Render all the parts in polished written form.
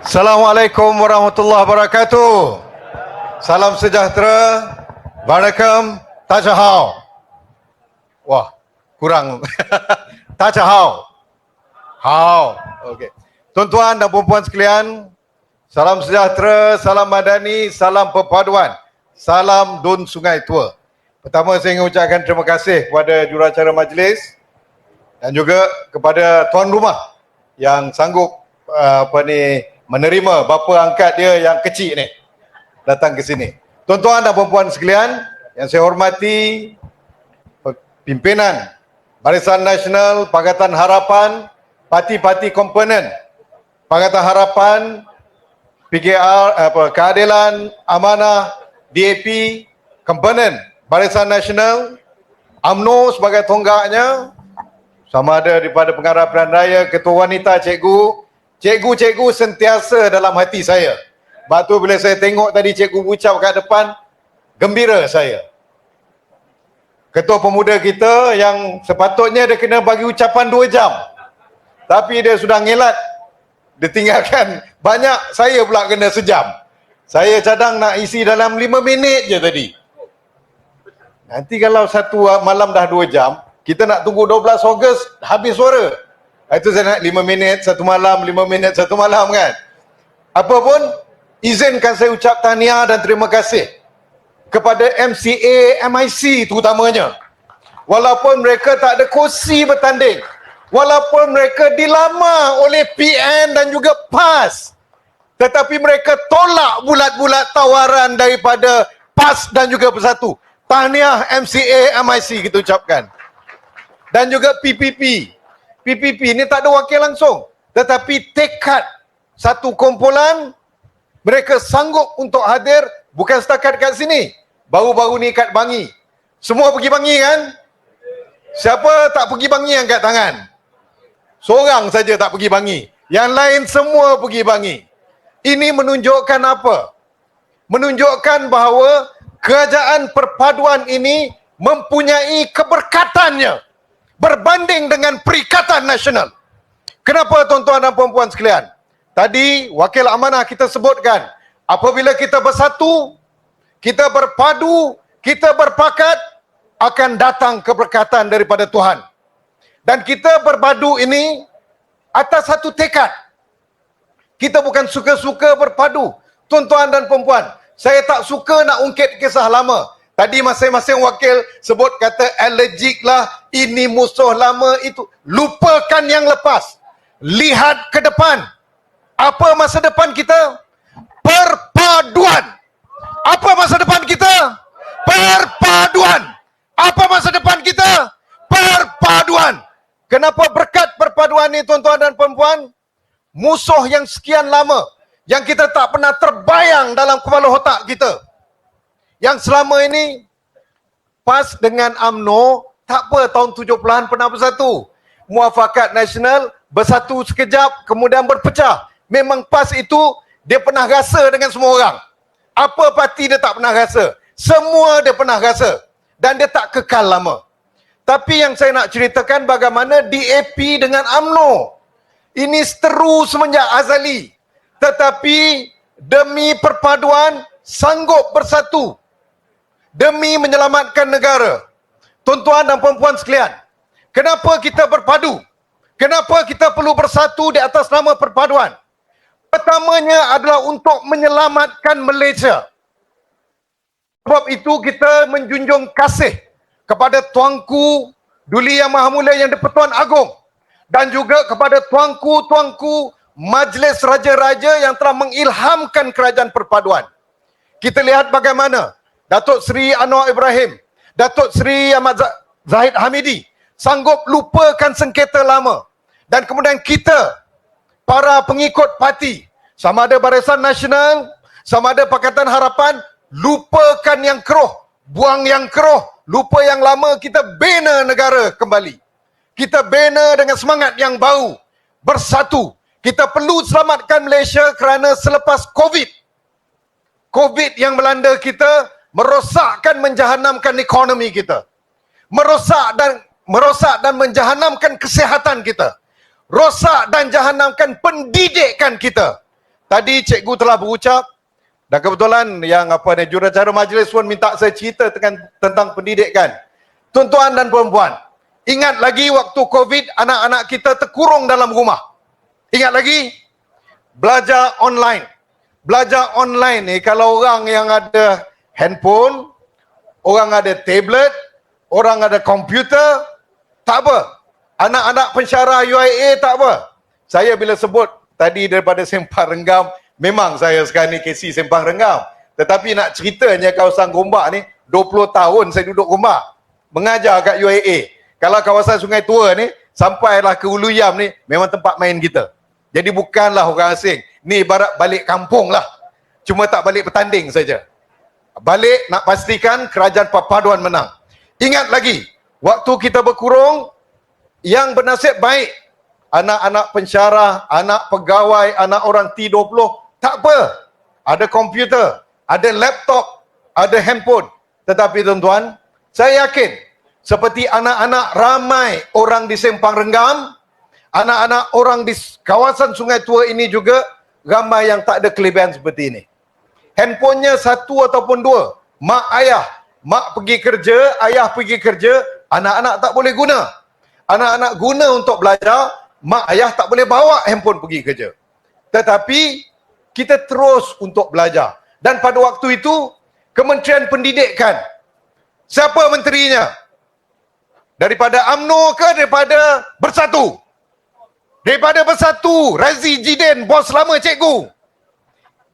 Assalamualaikum warahmatullahi wabarakatuh. Salam sejahtera. Waalaikum. Tajahau. Wah, kurang. Tajahau. Hau. Okey. Tuan-tuan dan puan-puan sekalian, salam sejahtera, salam madani, salam perpaduan, salam Dun Sungai Tua. Pertama saya ingin ucapkan terima kasih kepada juruacara majlis dan juga kepada tuan rumah yang sanggup menerima bapa angkat dia yang kecil ni datang ke sini. Tuan-tuan dan puan-puan sekalian yang saya hormati, pimpinan Barisan Nasional, Pakatan Harapan, parti-parti komponen Pakatan Harapan, PKR, Keadilan, Amanah, DAP, komponen Barisan Nasional, UMNO sebagai tonggaknya, sama ada daripada pengarah pilihan raya, ketua wanita, cikgu sentiasa dalam hati saya. Sebab tu bila saya tengok tadi cikgu ucap kat depan, gembira saya. Ketua pemuda kita yang sepatutnya dia kena bagi ucapan 2 jam. Tapi dia sudah ngelat. Dia tinggalkan banyak, saya pula kena sejam. Saya cadang nak isi dalam 5 minit je tadi. Nanti kalau satu malam dah 2 jam, kita nak tunggu 12 Ogos habis suara. Itu saya nak 5 minit satu malam, 5 minit satu malam kan. Apapun, izinkan saya ucap tahniah dan terima kasih kepada MCA, MIC terutamanya. Walaupun mereka tak ada kursi bertanding, walaupun mereka dilama oleh PN dan juga PAS, tetapi mereka tolak bulat-bulat tawaran daripada PAS dan juga Bersatu. Tahniah MCA, MIC kita ucapkan. Dan juga PPP. PPP ni tak ada wakil langsung, tetapi tekad satu kumpulan, mereka sanggup untuk hadir, bukan setakat kat sini. Baru-baru ni kat Bangi. Semua pergi Bangi kan? Siapa tak pergi Bangi angkat tangan? Seorang saja tak pergi Bangi. Yang lain semua pergi Bangi. Ini menunjukkan apa? Menunjukkan bahawa kerajaan perpaduan ini mempunyai keberkatannya berbanding dengan Perikatan Nasional. Kenapa tuan-tuan dan puan-puan sekalian? Tadi wakil amanah kita sebutkan, apabila kita bersatu, kita berpadu, kita berpakat, akan datang keberkatan daripada Tuhan. Dan kita berpadu ini atas satu tekad. Kita bukan suka-suka berpadu. Tuan-tuan dan puan-puan, saya tak suka nak ungkit kisah lama. Tadi masing-masing wakil sebut kata allergic lah, ini musuh lama itu. Lupakan yang lepas. Lihat ke depan. Apa masa depan kita? Perpaduan. Apa masa depan kita? Perpaduan. Apa masa depan kita? Perpaduan. Kenapa berkat perpaduan ini tuan-tuan dan puan-puan? Musuh yang sekian lama, yang kita tak pernah terbayang dalam kepala otak kita, yang selama ini PAS dengan UMNO, tak apa, tahun 70-an pernah bersatu. Muafakat Nasional, bersatu sekejap, kemudian berpecah. Memang PAS itu, dia pernah rasa dengan semua orang. Apa parti dia tak pernah rasa? Semua dia pernah rasa. Dan dia tak kekal lama. Tapi yang saya nak ceritakan bagaimana DAP dengan UMNO. Ini seteru semenjak azali. Tetapi demi perpaduan, sanggup bersatu. Demi menyelamatkan negara. Tuan-tuan dan puan-puan sekalian, kenapa kita berpadu? Kenapa kita perlu bersatu di atas nama perpaduan? Pertamanya adalah untuk menyelamatkan Malaysia. Sebab itu kita menjunjung kasih kepada Tuanku Duli Yang Maha Mulia Yang di-Pertuan Agong, dan juga kepada tuanku-tuanku Majlis Raja-Raja yang telah mengilhamkan kerajaan perpaduan. Kita lihat bagaimana Datuk Seri Anwar Ibrahim, Datuk Seri Ahmad Zahid Hamidi sanggup lupakan sengketa lama. Dan kemudian kita, para pengikut parti, sama ada Barisan Nasional, sama ada Pakatan Harapan, lupakan yang keruh, buang yang keruh, lupa yang lama, kita bina negara kembali. Kita bina dengan semangat yang baru, bersatu. Kita perlu selamatkan Malaysia kerana selepas COVID yang melanda kita, merosakkan, menjahanamkan ekonomi kita. Merosak dan menjahanamkan kesihatan kita. Rosak dan jahanamkan pendidikan kita. tadi cikgu telah berucap, dan kebetulan yang jurubicara majlis pun minta saya cerita tentang pendidikan. Tuan-tuan dan puan-puan, ingat lagi waktu COVID, anak-anak kita terkurung dalam rumah. Ingat lagi? Belajar online. Belajar online ni, kalau orang yang ada handphone, orang ada tablet, orang ada komputer, tak apa. Anak-anak pensyarah UIA tak apa. Saya bila sebut tadi daripada Sempang Renggam, memang saya sekarang ni KC Sempang Renggam. Tetapi nak ceritanya kawasan Gombak ni, 20 tahun saya duduk Gombak. Mengajar kat UIA. Kalau kawasan Sungai Tua ni, sampailah ke Ulu Yam ni, memang tempat main kita. Jadi bukanlah orang asing. Ni ibarat balik kampung lah. Cuma tak balik bertanding saja. Balik nak pastikan kerajaan perpaduan menang. Ingat lagi, waktu kita berkurung, yang bernasib baik, anak-anak pensyarah, anak pegawai, anak orang T20, tak apa. Ada komputer, ada laptop, ada handphone. Tetapi tuan-tuan, saya yakin, seperti anak-anak ramai orang di Sempang Renggam, anak-anak orang di kawasan Sungai Tua ini juga, ramai yang tak ada kelebihan seperti ini. Handphonenya satu ataupun dua. Mak ayah, mak pergi kerja, ayah pergi kerja, anak-anak tak boleh guna. Anak-anak guna untuk belajar, mak ayah tak boleh bawa handphone pergi kerja. Tetapi, kita terus untuk belajar. Dan pada waktu itu, Kementerian Pendidikan, siapa menterinya? Daripada UMNO ke daripada Bersatu? Daripada Bersatu, Razi Jidin, bos lama cikgu.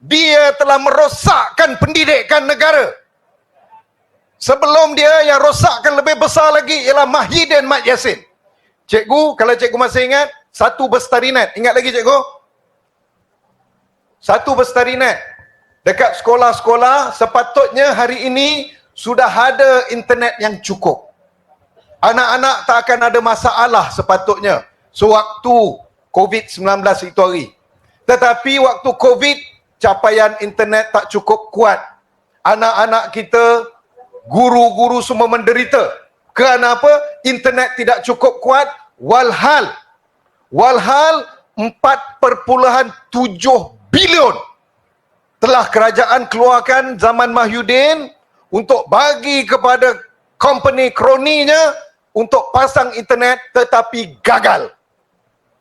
Dia telah merosakkan pendidikan negara. Sebelum dia, yang rosakkan lebih besar lagi ialah Mahidin Mat Yassin. Cikgu, kalau cikgu masih ingat, satu Bestari Net. Ingat lagi cikgu? Satu Bestari Net. Dekat sekolah-sekolah, sepatutnya hari ini sudah ada internet yang cukup. Anak-anak tak akan ada masalah sepatutnya sewaktu COVID-19 itu hari. Tetapi waktu COVID, capaian internet tak cukup kuat. Anak-anak kita, guru-guru semua menderita. Kerana apa? Internet tidak cukup kuat. Walhal 4.7 bilion telah kerajaan keluarkan zaman Mahyudin untuk bagi kepada company kroninya untuk pasang internet, tetapi gagal.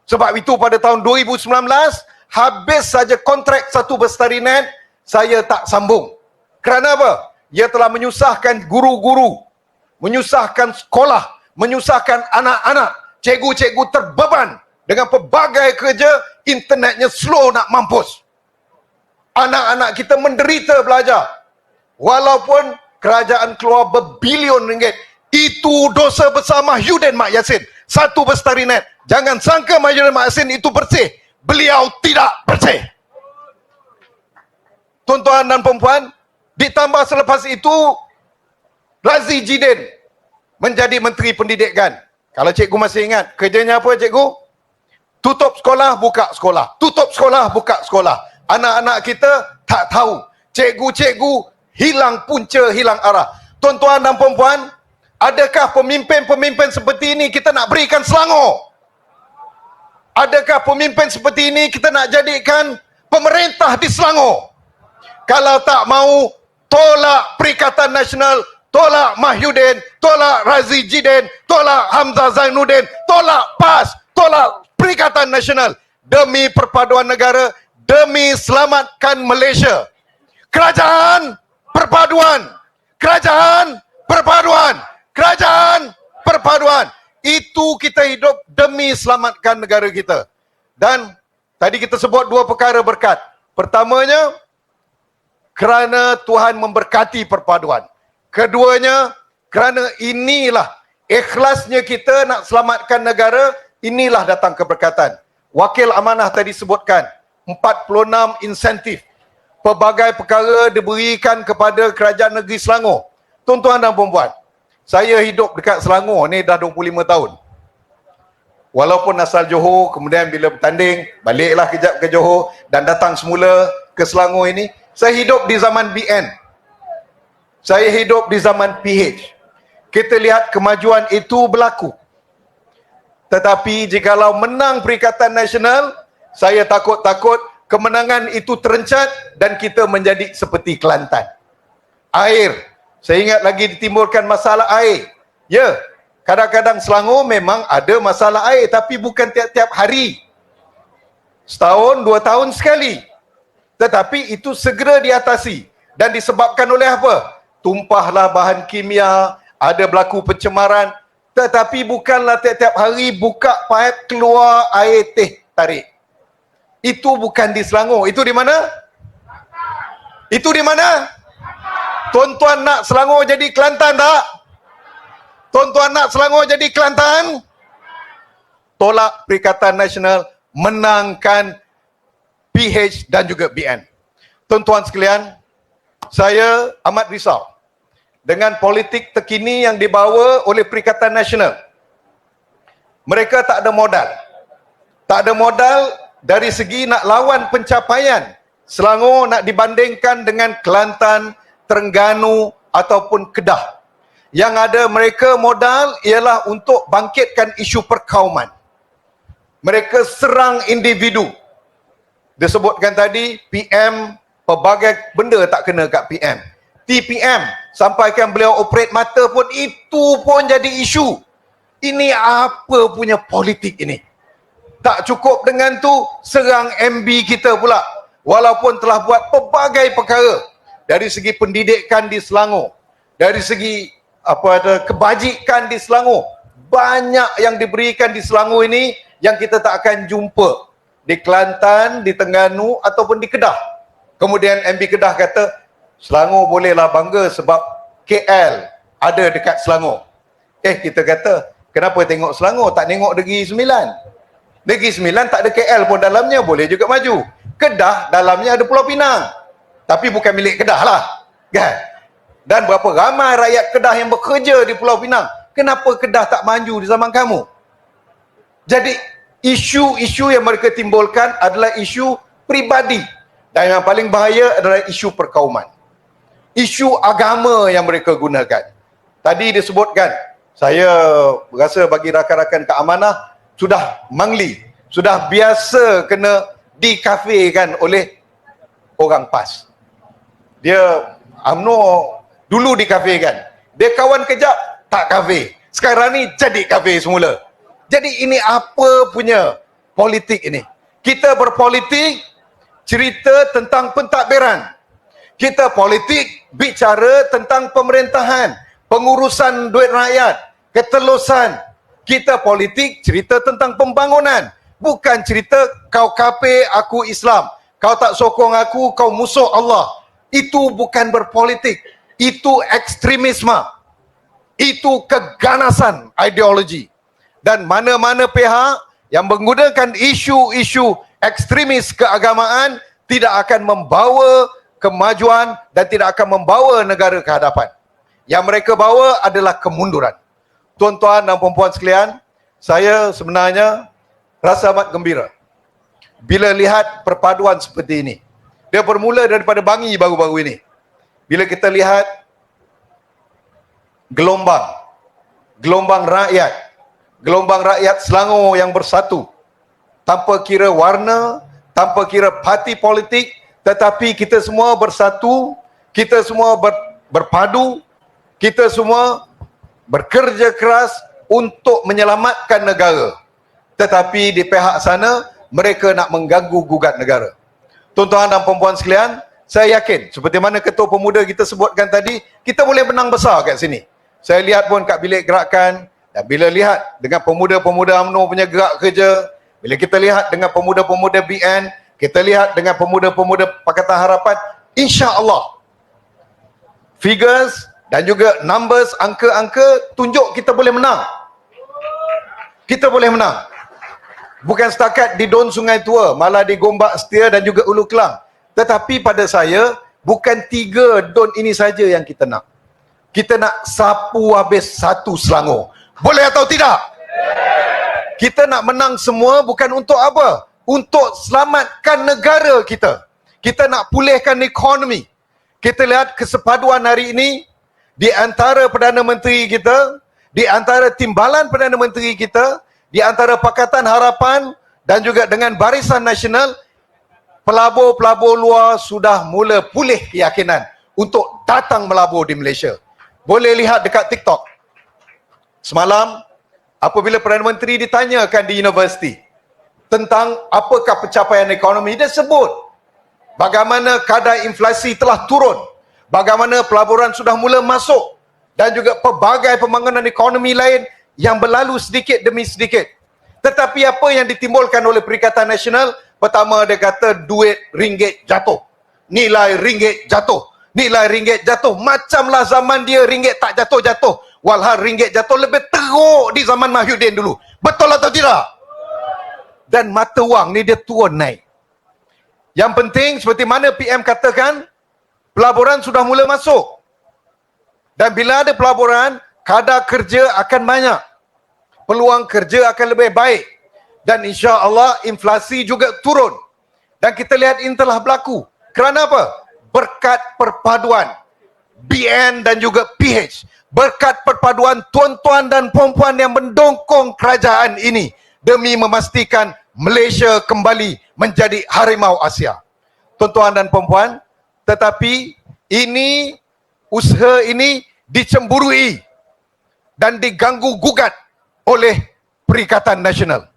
Sebab itu pada tahun 2019, habis saja kontrak satu Bestari Net, saya tak sambung. Kerana apa? Ia telah menyusahkan guru-guru, menyusahkan sekolah, menyusahkan anak-anak. Cikgu-cikgu terbeban dengan pelbagai kerja, internetnya slow nak mampus. Anak-anak kita menderita belajar. Walaupun kerajaan keluar berbilion ringgit. Itu dosa besar Mahyudin Mat Yassin. Satu Bestari Net. Jangan sangka Mahyudin Mat Yassin itu bersih. Beliau tidak bersih. Tuan-tuan dan perempuan, ditambah selepas itu, Razi Jidin menjadi Menteri Pendidikan. Kalau cikgu masih ingat, kerjanya apa cikgu? Tutup sekolah, buka sekolah. Tutup sekolah, buka sekolah. Anak-anak kita tak tahu. Cikgu-cikgu hilang punca, hilang arah. Tuan-tuan dan perempuan, adakah pemimpin-pemimpin seperti ini kita nak berikan Selangor? Adakah pemimpin seperti ini kita nak jadikan pemerintah di Selangor? Kalau tak mau, tolak Perikatan Nasional, tolak Mahyudin, tolak Razi Jidin, tolak Hamzah Zainuddin, tolak PAS, tolak Perikatan Nasional. Demi perpaduan negara, demi selamatkan Malaysia. Kerajaan perpaduan. Kerajaan perpaduan. Kerajaan perpaduan. Itu kita hidup demi selamatkan negara kita. Dan tadi kita sebut dua perkara berkat. Pertamanya, kerana Tuhan memberkati perpaduan. Keduanya, kerana inilah ikhlasnya kita nak selamatkan negara, inilah datang keberkatan. Wakil amanah tadi sebutkan, 46 insentif. Pelbagai perkara diberikan kepada kerajaan negeri Selangor. Tuan-tuan dan perempuan, saya hidup dekat Selangor ni dah 25 tahun. Walaupun asal Johor, kemudian bila bertanding, baliklah kejap ke Johor dan datang semula ke Selangor ini. Saya hidup di zaman BN. Saya hidup di zaman PH. Kita lihat kemajuan itu berlaku. Tetapi jikalau menang Perikatan Nasional, saya takut-takut kemenangan itu terencat dan kita menjadi seperti Kelantan. Air, saya ingat lagi ditimbulkan masalah air. Ya, kadang-kadang Selangor memang ada masalah air, tapi bukan tiap-tiap hari. Setahun, 2 tahun sekali. Tetapi itu segera diatasi. Dan disebabkan oleh apa? Tumpahlah bahan kimia, ada berlaku pencemaran. Tetapi bukanlah tiap-tiap hari buka paip keluar air teh tarik. Itu bukan di Selangor. Itu di mana? Itu di mana? Tuan-tuan nak Selangor jadi Kelantan tak? Tuan-tuan nak Selangor jadi Kelantan? Tolak Perikatan Nasional, menangkan PH dan juga BN. Tuan-tuan sekalian, saya amat risau dengan politik terkini yang dibawa oleh Perikatan Nasional. Mereka tak ada modal. Tak ada modal dari segi nak lawan pencapaian. Selangor nak dibandingkan dengan Kelantan, Terengganu ataupun Kedah. Yang ada mereka modal ialah untuk bangkitkan isu perkauman. Mereka serang individu. Disebutkan tadi, PM, pelbagai benda tak kena kat PM. TPM, sampaikan beliau operate mata pun, itu pun jadi isu. Ini apa punya politik ini? Tak cukup dengan tu, serang MB kita pula. Walaupun telah buat pelbagai perkara. Dari segi pendidikan di Selangor, dari segi kebajikan di Selangor, banyak yang diberikan di Selangor ini yang kita tak akan jumpa di Kelantan, di Terengganu ataupun di Kedah. Kemudian MB Kedah kata Selangor bolehlah bangga sebab KL ada dekat Selangor. Kita kata kenapa tengok Selangor, tak tengok Negeri Sembilan? Negeri Sembilan tak ada KL pun dalamnya, boleh juga maju. Kedah dalamnya ada Pulau Pinang, tapi bukan milik Kedah lah, kan? Dan berapa ramai rakyat Kedah yang bekerja di Pulau Pinang. Kenapa Kedah tak maju di zaman kamu? Jadi, isu-isu yang mereka timbulkan adalah isu pribadi. Dan yang paling bahaya adalah isu perkauman. Isu agama yang mereka gunakan. Tadi disebutkan, saya rasa bagi rakan-rakan keamanah, sudah mangli, sudah biasa kena dikafirkan oleh orang PAS. Dia UMNO dulu dikafirkan. Dia kawan kejap, tak kafir. Sekarang ni jadi kafir semula. Jadi ini apa punya politik ini? Kita berpolitik, cerita tentang pentadbiran. Kita politik, bicara tentang pemerintahan, pengurusan duit rakyat, ketelusan. Kita politik, cerita tentang pembangunan. Bukan cerita kau kafir, aku Islam. Kau tak sokong aku, kau musuh Allah. Itu bukan berpolitik. Itu ekstremisme. Itu keganasan ideologi. Dan mana-mana pihak yang menggunakan isu-isu ekstremis keagamaan tidak akan membawa kemajuan dan tidak akan membawa negara ke hadapan. Yang mereka bawa adalah kemunduran. Tuan-tuan dan puan-puan sekalian, saya sebenarnya rasa amat gembira bila lihat perpaduan seperti ini. Dia bermula daripada Bangi baru-baru ini. Bila kita lihat gelombang rakyat Selangor yang bersatu, tanpa kira warna, tanpa kira parti politik, tetapi kita semua bersatu, kita semua berpadu, kita semua bekerja keras untuk menyelamatkan negara. Tetapi di pihak sana, mereka nak mengganggu-gugat negara. Tuan-tuan dan puan-puan sekalian, saya yakin, seperti mana Ketua Pemuda kita sebutkan tadi, kita boleh menang besar kat sini. Saya lihat pun kat bilik gerakan, dan bila lihat dengan pemuda-pemuda UMNO punya gerak kerja, bila kita lihat dengan pemuda-pemuda BN, kita lihat dengan pemuda-pemuda Pakatan Harapan, insya-Allah figures dan juga numbers, angka-angka tunjuk kita boleh menang. Kita boleh menang. Bukan setakat di Don Sungai Tua, malah di Gombak Setia dan juga Ulu Kelang. Tetapi pada saya, bukan 3 Don ini saja yang kita nak. Kita nak sapu habis satu Selangor. Boleh atau tidak? Kita nak menang semua bukan untuk apa? Untuk selamatkan negara kita. Kita nak pulihkan ekonomi. Kita lihat kesepaduan hari ini di antara Perdana Menteri kita, di antara timbalan Perdana Menteri kita, di antara Pakatan Harapan dan juga dengan Barisan Nasional. pelabur-pelabur luar sudah mula pulih keyakinan untuk datang melabur di Malaysia. Boleh lihat dekat TikTok. Semalam, apabila Perdana Menteri ditanyakan di universiti tentang apakah pencapaian ekonomi, dia sebut bagaimana kadar inflasi telah turun, bagaimana pelaburan sudah mula masuk dan juga pelbagai pembangunan ekonomi lain yang berlalu sedikit demi sedikit. Tetapi apa yang ditimbulkan oleh Perikatan Nasional, pertama dia kata duit ringgit jatuh, nilai ringgit jatuh, nilai ringgit jatuh. Macamlah zaman dia ringgit tak jatuh-jatuh, walhal ringgit jatuh lebih teruk di zaman Mahyudin dulu. Betul atau tidak? Dan mata wang ni dia turun naik. Yang penting seperti mana PM katakan, pelaburan sudah mula masuk. Dan bila ada pelaburan, kadar kerja akan banyak. Peluang kerja akan lebih baik. Dan insya Allah inflasi juga turun. Dan kita lihat ini telah berlaku. Kerana apa? Berkat perpaduan BN dan juga PH. Berkat perpaduan tuan-tuan dan puan-puan yang mendongkong kerajaan ini demi memastikan Malaysia kembali menjadi harimau Asia. Tuan-tuan dan puan-puan, tetapi ini, usaha ini dicemburui dan diganggu gugat oleh Perikatan Nasional.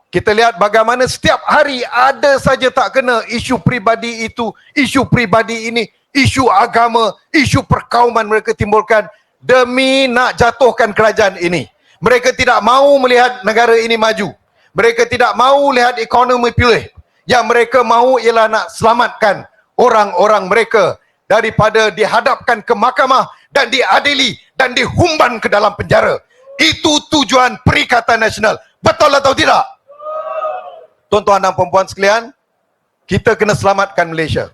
Kita lihat bagaimana setiap hari ada saja tak kena isu peribadi itu, isu peribadi ini, isu agama, isu perkauman mereka timbulkan demi nak jatuhkan kerajaan ini. Mereka tidak mahu melihat negara ini maju. Mereka tidak mahu lihat ekonomi pulih. Yang mereka mahu ialah nak selamatkan orang-orang mereka daripada dihadapkan ke mahkamah dan diadili dan dihumban ke dalam penjara. Itu tujuan Perikatan Nasional. Betul atau tidak? Tuan-tuan dan puan-puan sekalian, kita kena selamatkan Malaysia.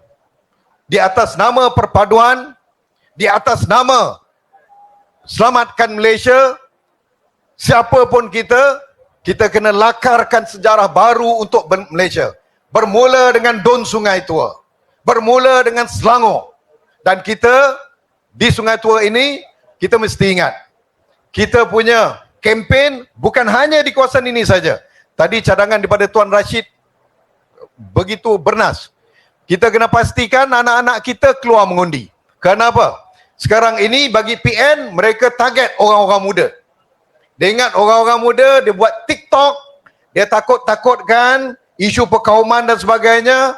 Di atas nama perpaduan, di atas nama selamatkan Malaysia, siapa pun kita kena lakarkan sejarah baru untuk Malaysia. Bermula dengan Don Sungai Tua, bermula dengan Selangor. Dan kita di Sungai Tua ini, kita mesti ingat, kita punya kempen bukan hanya di kawasan ini saja. Tadi cadangan daripada Tuan Rashid begitu bernas. Kita kena pastikan anak-anak kita keluar mengundi. Kenapa? Sekarang ini bagi PN, mereka target orang-orang muda. Dia ingat orang-orang muda, dia buat TikTok, dia takut-takutkan isu perkauman dan sebagainya.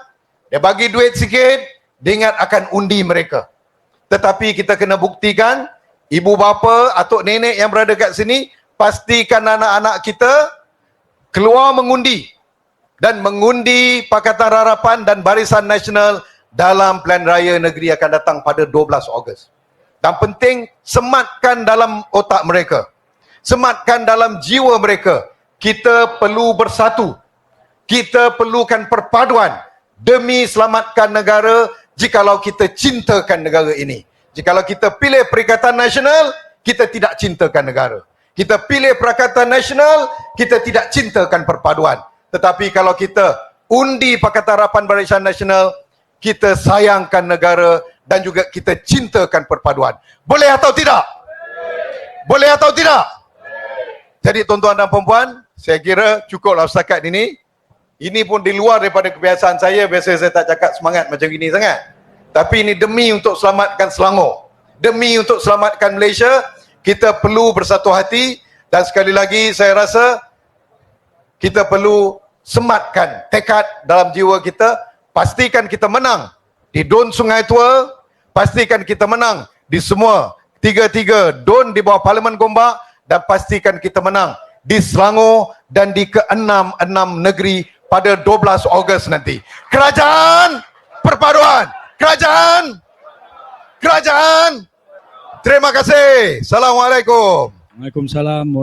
Dia bagi duit sikit, dia ingat akan undi mereka. Tetapi kita kena buktikan, ibu bapa atau nenek yang berada kat sini, pastikan anak-anak kita keluar mengundi. Dan mengundi Pakatan Harapan dan Barisan Nasional dalam Pilihan Raya Negeri akan datang pada 12 Ogos. Dan penting, sematkan dalam otak mereka. Sematkan dalam jiwa mereka. Kita perlu bersatu. Kita perlukan perpaduan demi selamatkan negara jikalau kita cintakan negara ini. Jikalau kita pilih Perikatan Nasional, kita tidak cintakan negara. Kita pilih Perikatan Nasional, kita tidak cintakan perpaduan. Tetapi kalau kita undi Pakatan Harapan Barisan Nasional, kita sayangkan negara dan juga kita cintakan perpaduan. Boleh atau tidak? Boleh atau tidak? Jadi tuan-tuan dan puan-puan, saya kira cukuplah setakat ini. Ini pun di luar daripada kebiasaan saya. Biasa saya tak cakap semangat macam ini sangat. Tapi ini demi untuk selamatkan Selangor. Demi untuk selamatkan Malaysia, kita perlu bersatu hati. Dan sekali lagi saya rasa kita perlu sematkan tekad dalam jiwa kita. Pastikan kita menang di Don Sungai Tua. Pastikan kita menang di semua tiga-tiga Don di bawah Parlimen Gombak. Dan pastikan kita menang di Selangor dan di ke-6 negeri pada 12 Ogos nanti. Kerajaan perpaduan. Kerajaan. Terima kasih. Assalamualaikum. Waalaikumsalam.